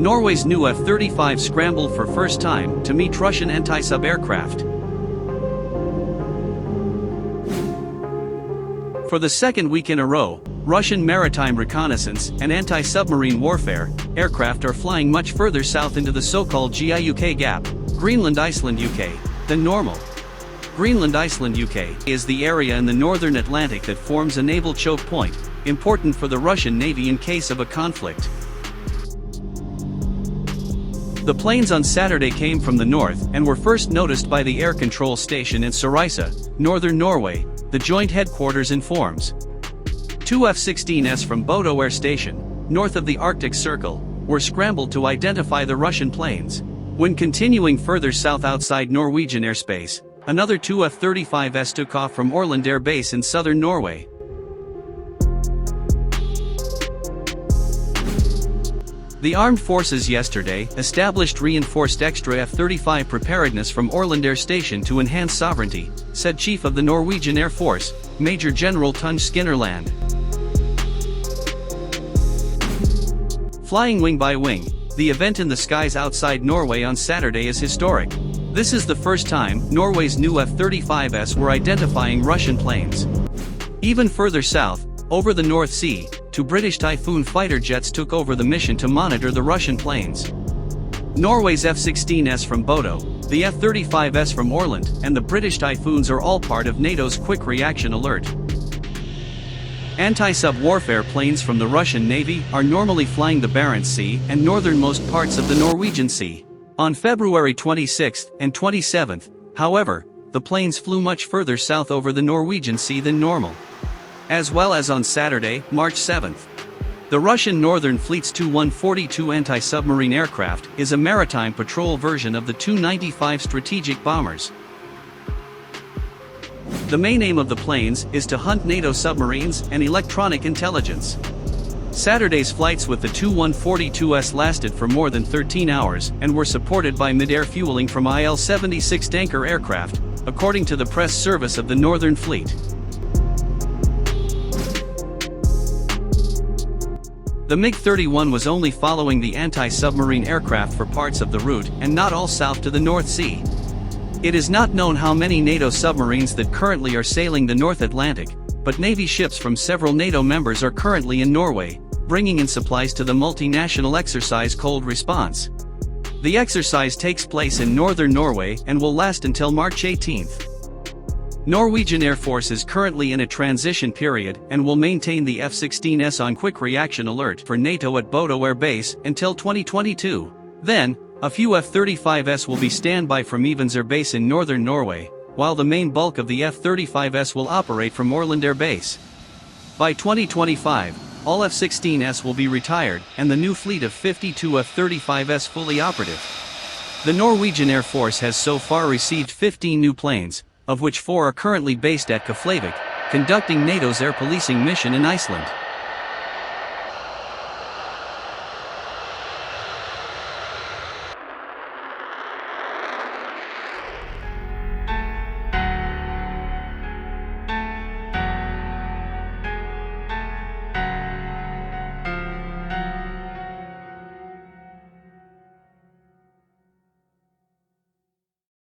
Norway's new F-35 scrambled for first time to meet Russian anti-sub aircraft. For the second week in a row, Russian maritime reconnaissance and anti-submarine warfare aircraft are flying much further south into the so-called GI-UK gap, Greenland-Iceland-UK, than normal. Greenland-Iceland-UK is the area in the northern Atlantic that forms a naval choke point, important for the Russian Navy in case of a conflict. The planes on Saturday came from the north and were first noticed by the air control station in Sørreisa, northern Norway, the joint headquarters informs. Two F-16s from Bodø Air Station, north of the Arctic Circle, were scrambled to identify the Russian planes. When continuing further south outside Norwegian airspace, another two F-35s took off from Ørland Air Base in southern Norway. The armed forces yesterday established reinforced extra F-35 preparedness from Ørland Air Station to enhance sovereignty, said Chief of the Norwegian Air Force, Major General Tunge Skinnerland. Flying wing by wing, the event in the skies outside Norway on Saturday is historic. This is the first time Norway's new F-35s were identifying Russian planes. Even further south, over the North Sea, two British Typhoon fighter jets took over the mission to monitor the Russian planes. Norway's F-16s from Bodø, the F-35s from Ørland, and the British Typhoons are all part of NATO's Quick Reaction Alert. Anti-sub warfare planes from the Russian Navy are normally flying the Barents Sea and northernmost parts of the Norwegian Sea. On February 26th and 27th, however, the planes flew much further south over the Norwegian Sea than normal. As well as on Saturday, March 7th. The Russian Northern Fleet's Tu-142 anti-submarine aircraft is a maritime patrol version of the Tu-95 strategic bombers. The main aim of the planes is to hunt NATO submarines and electronic intelligence. Saturday's flights with the Tu-142s lasted for more than 13 hours and were supported by mid-air fueling from IL-76 tanker aircraft, according to the press service of the Northern Fleet. The MiG-31 was only following the anti-submarine aircraft for parts of the route and not all south to the North Sea. It is not known how many NATO submarines that currently are sailing the North Atlantic, but Navy ships from several NATO members are currently in Norway, bringing in supplies to the multinational exercise Cold Response. The exercise takes place in northern Norway and will last until March 18th. Norwegian Air Force is currently in a transition period and will maintain the F-16s on Quick Reaction Alert for NATO at Bodø Air Base until 2022. Then, a few F-35s will be standby from Evans Air Base in northern Norway, while the main bulk of the F-35s will operate from Ørland Air Base. By 2025, all F-16s will be retired and the new fleet of 52 F-35s fully operative. The Norwegian Air Force has so far received 15 new planes, of which 4 are currently based at Keflavik, conducting NATO's air policing mission in Iceland.